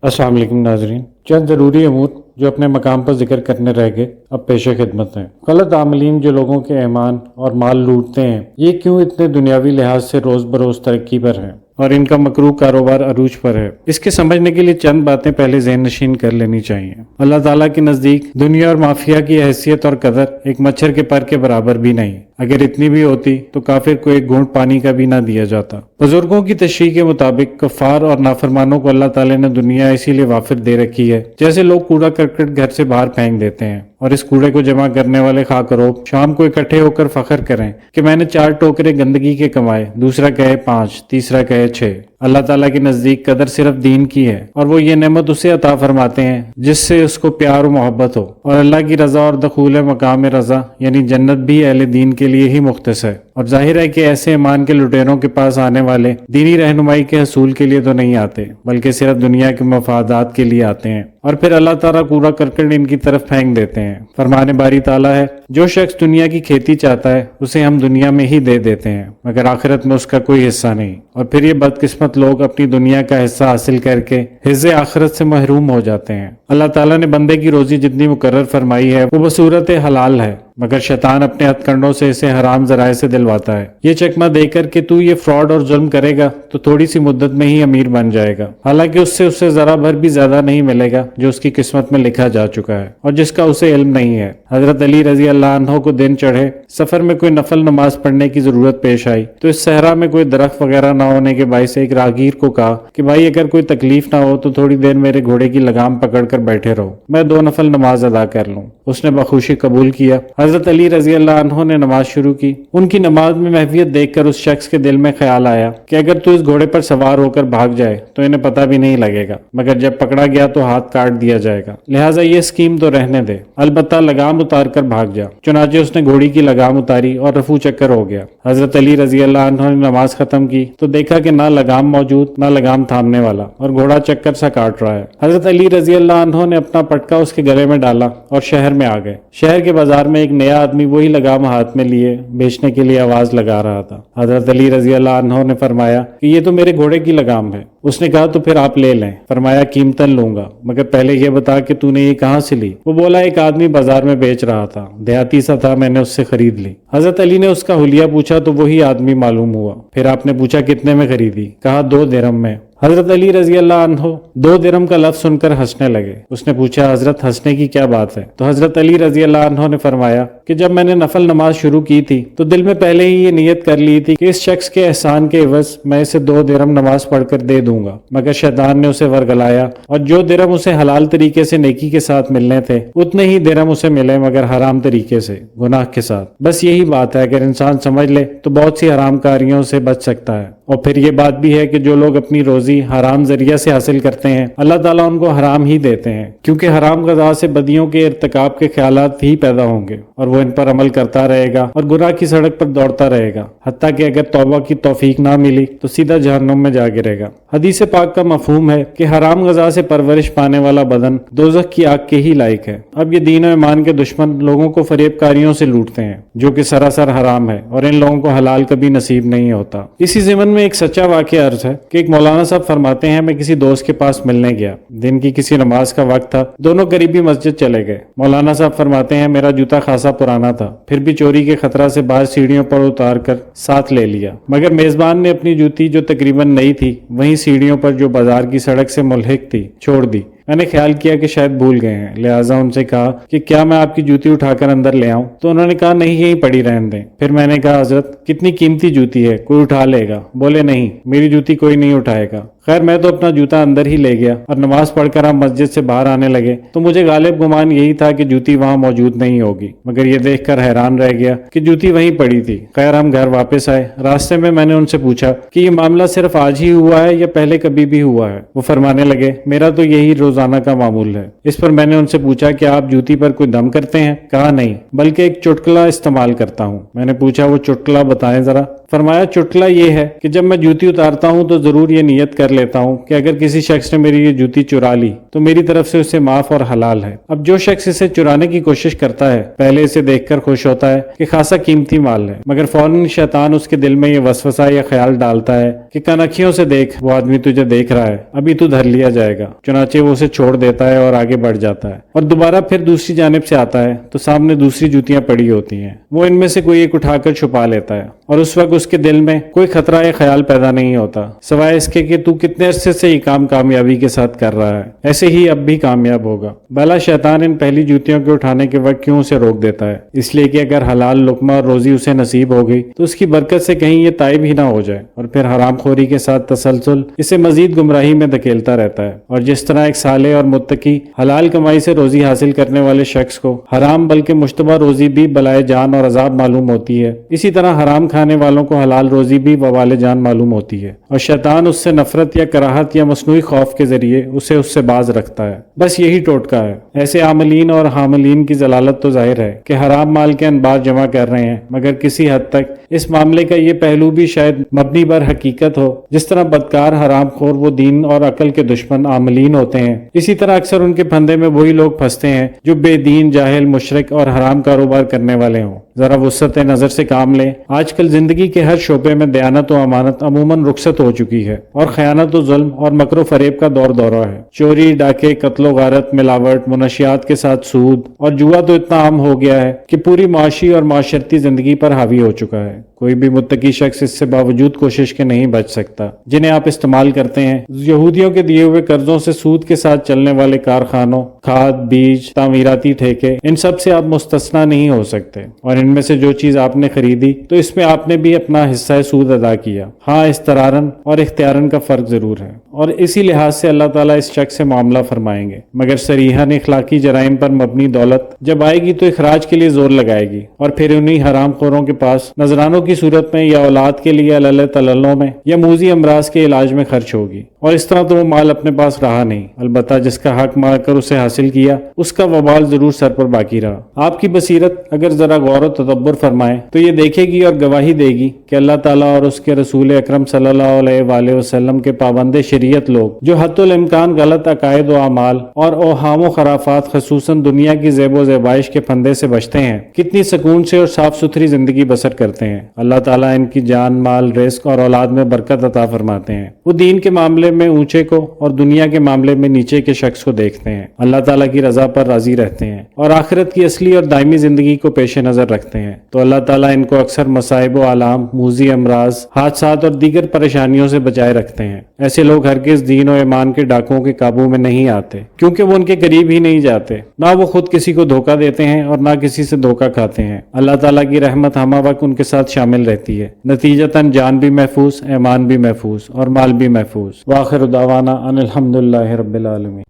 السلام علیکم ناظرین، چند ضروری امور جو اپنے مقام پر ذکر کرنے رہ گئے اب پیش خدمت ہیں۔ غلط عاملین جو لوگوں کے ایمان اور مال لوٹتے ہیں، یہ کیوں اتنے دنیاوی لحاظ سے روز بروز ترقی پر ہیں اور ان کا مکروہ کاروبار عروج پر ہے؟ اس کے سمجھنے کے لیے چند باتیں پہلے ذہن نشین کر لینی چاہیے۔ اللہ تعالیٰ کے نزدیک دنیا اور مافیا کی حیثیت اور قدر ایک مچھر کے پر کے برابر بھی نہیں۔ اگر اتنی بھی ہوتی تو کافر کو ایک گھونٹ پانی کا بھی نہ دیا جاتا۔ بزرگوں کی تشریح کے مطابق کفار اور نافرمانوں کو اللہ تعالیٰ نے دنیا اسی لیے وافر دے رکھی ہے جیسے لوگ کوڑا کرکٹ گھر سے باہر پھینک دیتے ہیں اور اس کوڑے کو جمع کرنے والے خاکروب شام کو اکٹھے ہو کر فخر کریں کہ میں نے 4 ٹوکرے گندگی کے کمائے، دوسرا کہے 5، تیسرا کہے 6۔ اللہ تعالیٰ کے نزدیک قدر صرف دین کی ہے اور وہ یہ نعمت اسے عطا فرماتے ہیں جس سے اس کو پیار و محبت ہو، اور اللہ کی رضا اور دخول مقام رضا یعنی جنت بھی اہل دین کے لیے ہی مختص ہے۔ اور ظاہر ہے کہ ایسے ایمان کے لٹیروں کے پاس آنے والے دینی رہنمائی کے حصول کے لیے تو نہیں آتے بلکہ صرف دنیا کے مفادات کے لیے آتے ہیں، اور پھر اللہ تعالیٰ کوڑا کرکٹ ان کی طرف پھینک دیتے ہیں۔ فرمان باری تعالیٰ ہے، جو شخص دنیا کی کھیتی چاہتا ہے اسے ہم دنیا میں ہی دے دیتے ہیں مگر آخرت میں اس کا کوئی حصہ نہیں، اور پھر یہ بدقسمت لوگ اپنی دنیا کا حصہ حاصل کر کے حظ آخرت سے محروم ہو جاتے ہیں۔ اللہ تعالیٰ نے بندے کی روزی جتنی مقرر فرمائی ہے وہ بصورت حلال ہے، مگر شیطان اپنے ہتھ کنڈوں سے اسے حرام ذرائع سے دلواتا ہے، یہ چکمہ دے کر کہ تو یہ فراڈ اور ظلم کرے گا تو تھوڑی سی مدت میں ہی امیر بن جائے گا، حالانکہ اس سے ذرا بھر بھی زیادہ نہیں ملے گا جو اس کی قسمت میں لکھا جا چکا ہے اور جس کا اسے علم نہیں ہے۔ حضرت علی رضی اللہ عنہ کو دن چڑھے، سفر میں کوئی نفل نماز پڑھنے کی ضرورت پیش آئی تو اس صحرا میں کوئی درخت وغیرہ نہ ہونے کے باعث ایک راہگیر کو کہا کہ بھائی اگر کوئی تکلیف نہ ہو تو تھوڑی دیر میرے گھوڑے کی لگام پکڑ کر بیٹھے رہو، میں 2 نفل نماز ادا کر لوں۔ اس نے بخوشی قبول کیا۔ حضرت علی رضی اللہ عنہ نے نماز شروع کی۔ ان کی نماز میں محویت دیکھ کر اس شخص کے دل میں خیال آیا کہ اگر تو اس گھوڑے پر سوار ہو کر بھاگ جائے تو انہیں پتہ بھی نہیں لگے گا، مگر جب پکڑا گیا تو ہاتھ کاٹ دیا جائے گا، لہٰذا یہ اسکیم تو رہنے دے، البتہ لگام اتار کر بھاگ جا۔ چنانچہ اس نے گھوڑی کی لگام اتاری اور رفو چکر ہو گیا۔ حضرت علی رضی اللہ عنہ نے نماز ختم کی تو دیکھا کہ نہ لگام موجود نہ لگام تھامنے والا، اور گھوڑا چکر سا کاٹ رہا ہے۔ حضرت علی رضی اللہ عنہ نے اپنا پٹکا اس کے گلے میں ڈالا اور شہر میں آ گئے۔ شہر کے بازار میں ایک نیا آدمی وہی لگام ہاتھ میں لیے بیچنے کے لیے آواز لگا رہا تھا۔ حضرت علی رضی اللہ عنہ نے فرمایا کہ یہ تو میرے گھوڑے کی لگام ہے۔ اس نے کہا تو پھر آپ لے لیں۔ فرمایا قیمتاً لوں گا، مگر پہلے یہ بتا کہ تو نے یہ کہاں سے لی؟ وہ بولا ایک آدمی بازار میں بیچ رہا تھا، دیہاتی سا تھا، میں نے اس سے خرید لی۔ حضرت علی نے اس کا حلیہ پوچھا تو وہی آدمی معلوم ہوا۔ پھر آپ نے پوچھا کتنے میں خریدی؟ کہا 2 درہم میں۔ حضرت علی رضی اللہ عنہ 2 درہم کا لفظ سن کر ہنسنے لگے۔ اس نے پوچھا حضرت ہنسنے کی کیا بات ہے؟ تو حضرت علی رضی اللہ عنہ نے فرمایا کہ جب میں نے نفل نماز شروع کی تھی تو دل میں پہلے ہی یہ نیت کر لی تھی کہ اس شخص کے احسان کے عوض میں اسے 2 درہم نماز پڑھ کر دے دوں گا، مگر شیطان نے اسے ورگلایا اور جو درہم اسے حلال طریقے سے نیکی کے ساتھ ملنے تھے اتنے ہی درہم اسے ملے مگر حرام طریقے سے، گناہ کے ساتھ۔ بس یہی بات ہے، اگر انسان سمجھ لے تو بہت سی حرام کاریوں سے بچ سکتا ہے۔ اور پھر یہ بات بھی ہے کہ جو لوگ اپنی روزی حرام ذریعہ سے حاصل کرتے ہیں اللہ تعالیٰ ان کو حرام ہی دیتے ہیں، کیونکہ حرام غذا سے بدیوں کے ارتکاب کے خیالات ہی پیدا ہوں گے اور وہ ان پر عمل کرتا رہے گا اور گناہ کی سڑک پر دوڑتا رہے گا، حتیٰ کہ اگر توبہ کی توفیق نہ ملی تو سیدھا جہنم میں جا گرے گا۔ حدیث پاک کا مفہوم ہے کہ حرام غذا سے پرورش پانے والا بدن دوزخ کی آگ کے ہی لائق ہے۔ اب یہ دین و ایمان کے دشمن لوگوں کو فریب کاریوں سے لوٹتے ہیں جو کہ سراسر حرام ہے، اور ان لوگوں کو حلال کبھی نصیب نہیں ہوتا۔ اسی ضمن میں ایک سچا واقعہ عرض ہے کہ ایک مولانا صاحب فرماتے ہیں میں کسی دوست کے پاس ملنے گیا، دن کی کسی نماز کا وقت تھا، دونوں قریبی مسجد چلے گئے۔ مولانا صاحب فرماتے ہیں میرا جوتا خاصا پرانا تھا، پھر بھی چوری کے خطرہ سے باہر سیڑھیوں پر اتار کر ساتھ لے لیا، مگر میزبان نے اپنی جوتی جو تقریباً نئی تھی وہیں سیڑھیوں پر جو بازار کی سڑک سے ملحق تھی چھوڑ دی۔ میں نے خیال کیا کہ شاید بھول گئے ہیں، لہٰذا ان سے کہا کہ کیا میں آپ کی جوتی اٹھا کر اندر لے آؤں؟ تو انہوں نے کہا نہیں، یہیں پڑی رہنے دیں۔ پھر میں نے کہا حضرت کتنی قیمتی جوتی ہے، کوئی اٹھا لے گا؟ بولے نہیں، میری جوتی کوئی نہیں اٹھائے گا۔ خیر میں تو اپنا جوتا اندر ہی لے گیا اور نماز پڑھ کر ہم مسجد سے باہر آنے لگے تو مجھے غالب گمان یہی تھا کہ جوتی وہاں موجود نہیں ہوگی، مگر یہ دیکھ کر حیران رہ گیا کہ جوتی وہیں پڑی تھی۔ خیر ہم گھر واپس آئے، راستے میں نے ان سے پوچھا کہ یہ معاملہ صرف آج ہی ہوا ہے یا پہلے کبھی بھی ہوا ہے؟ وہ فرمانے لگے میرا تو یہی روزانہ کا معمول ہے۔ اس پر میں نے ان سے پوچھا کہ آپ جوتی پر کوئی دم کرتے ہیں؟ کہا نہیں، بلکہ ایک چٹکلا استعمال کرتا ہوں۔ میں نے پوچھا وہ چٹکلا بتائیں ذرا۔ فرمایا چٹکلا یہ ہے کہ جب میں جوتی اتارتا ہوں تو ضرور یہ نیت کر لیتا ہوں کہ اگر کسی شخص نے میری یہ جوتی چرا لی تو میری طرف سے اسے معاف اور حلال ہے۔ اب جو شخص اسے چرانے کی کوشش کرتا ہے پہلے اسے دیکھ کر خوش ہوتا ہے کہ خاصا قیمتی مال ہے، مگر فوراً شیطان اس کے دل میں یہ وسوسہ یا خیال ڈالتا ہے کہ کنکھیوں سے دیکھ، وہ آدمی تجھے دیکھ رہا ہے، ابھی تو دھر لیا جائے گا۔ چنانچہ وہ اسے چھوڑ دیتا ہے اور آگے بڑھ جاتا ہے، اور دوبارہ پھر دوسری جانب سے آتا ہے تو سامنے دوسری جوتیاں پڑی ہوتی ہیں، وہ ان میں سے کوئی ایک اٹھا کر چھپا لیتا ہے، اور اس وقت اس کے دل میں کوئی خطرہ یا خیال پیدا نہیں ہوتا سوائے اس کے کہ تو کتنے عرصے سے یہ کام کامیابی کے ساتھ کر رہا ہے، ایسے ہی اب بھی کامیاب ہوگا۔ بھلا شیطان ان پہلی جوتیوں کے اٹھانے کے وقت کیوں اسے روک دیتا ہے؟ اس لیے کہ اگر حلال لقمہ اور روزی اسے نصیب ہو گئی تو اس کی برکت سے کہیں یہ تائب ہی نہ ہو جائے، اور پھر حرام خوری کے ساتھ تسلسل اسے مزید گمراہی میں دھکیلتا رہتا ہے۔ اور جس طرح ایک صالح اور متقی حلال کمائی سے روزی حاصل کرنے والے شخص کو حرام بلکہ مشتبہ روزی بھی بلائے جان اور عذاب معلوم ہوتی ہے، اسی طرح حرام کھانے والوں کو حلال روزی بھی وبال جان معلوم ہوتی ہے، اور شیطان اس سے نفرت یا کراہت یا مصنوعی خوف کے ذریعے اسے اس سے باز رکھتا ہے۔ بس یہی ٹوٹکا ہے۔ ایسے عاملین اور حاملین کی ضلالت تو ظاہر ہے کہ حرام مال کے انبار جمع کر رہے ہیں، مگر کسی حد تک اس معاملے کا یہ پہلو بھی شاید مبنی بر حقیقت ہو۔ جس طرح بدکار حرام خور وہ دین اور عقل کے دشمن عاملین ہوتے ہیں، اسی طرح اکثر ان کے پھندے میں وہی لوگ پھنستے ہیں جو بے دین، جاہل، مشرک اور حرام کاروبار کرنے والے ہوں۔ ذرا وسعت نظر سے کام لیں، آج کل زندگی کے ہر شعبے میں دیانت و امانت عموماً رخصت ہو چکی ہے، اور خیانت و ظلم اور مکر و فریب کا دور دورہ ہے۔ چوری، ڈاکے، قتل و غارت، ملاوٹ، منشیات کے ساتھ سود اور جوا تو اتنا عام ہو گیا ہے کہ پوری معاشی اور معاشرتی زندگی پر حاوی ہو چکا ہے۔ کوئی بھی متقی شخص اس سے باوجود کوشش کے نہیں بچ سکتا، جنہیں آپ استعمال کرتے ہیں۔ یہودیوں کے دیے ہوئے قرضوں سے سود کے ساتھ چلنے والے کارخانوں، کھاد، بیج، تعمیراتی ٹھیکے، ان سب سے آپ مستثنا نہیں ہو سکتے، اور ان میں سے جو چیز آپ نے خریدی تو اس میں آپ نے بھی اپنا حصہ سود ادا کیا۔ ہاں، اضطرارن اور اختیارن کا فرق ضرور ہے، اور اسی لحاظ سے اللہ تعالیٰ اس شخص سے معاملہ فرمائیں گے، مگر صریحاً اخلاقی جرائم پر مبنی دولت جب آئے گی تو اخراج کے لیے زور لگائے گی، اور پھر انہی حرام خوروں کے پاس نذرانوں کی صورت میں یا اولاد کے لیے اللہ تللوں میں یا موذی امراض کے علاج میں خرچ ہوگی، اور اس طرح تو وہ مال اپنے پاس رہا نہیں، البتہ جس کا حق مار کر اسے حاصل کیا اس کا وبال ضرور سر پر باقی رہا۔ آپ کی بصیرت اگر ذرا غور و تدبر فرمائے تو یہ دیکھے گی اور گواہی دے گی کہ اللہ تعالیٰ اور اس کے رسول اکرم صلی اللہ علیہ وآلہ وسلم کے پابند شریعت لوگ جو حتی الامکان غلط عقائد و اعمال اور اوہام و خرافات خصوصاً دنیا کی زیب و زیبائش کے پھندے سے بچتے ہیں، کتنی سکون سے اور صاف ستھری زندگی بسر کرتے ہیں۔ اللہ تعالیٰ ان کی جان، مال، رزق اور اولاد میں برکت عطا فرماتے ہیں۔ وہ دین کے معاملے میں اونچے کو اور دنیا کے معاملے میں نیچے کے شخص کو دیکھتے ہیں، اللہ تعالیٰ کی رضا پر راضی رہتے ہیں، اور آخرت کی اصلی اور دائمی زندگی کو پیش نظر رکھتے ہیں، تو اللہ تعالیٰ ان کو اکثر مصائب و آلام، موذی امراض، حادثات اور دیگر پریشانیوں سے بچائے رکھتے ہیں۔ ایسے لوگ ہرگز دین و ایمان کے ڈاکوؤں کے قابو میں نہیں آتے، کیونکہ وہ ان کے قریب ہی نہیں جاتے، نہ وہ خود کسی کو دھوکہ دیتے ہیں اور نہ کسی سے دھوکہ کھاتے ہیں۔ اللہ تعالیٰ کی رحمت ہمہ وقت ان کے ساتھ شامل رہتی ہے، نتیجتاً جان بھی محفوظ، ایمان بھی محفوظ اور مال بھی محفوظ۔ وآخر دعوانا ان الحمدللہ رب العالمین۔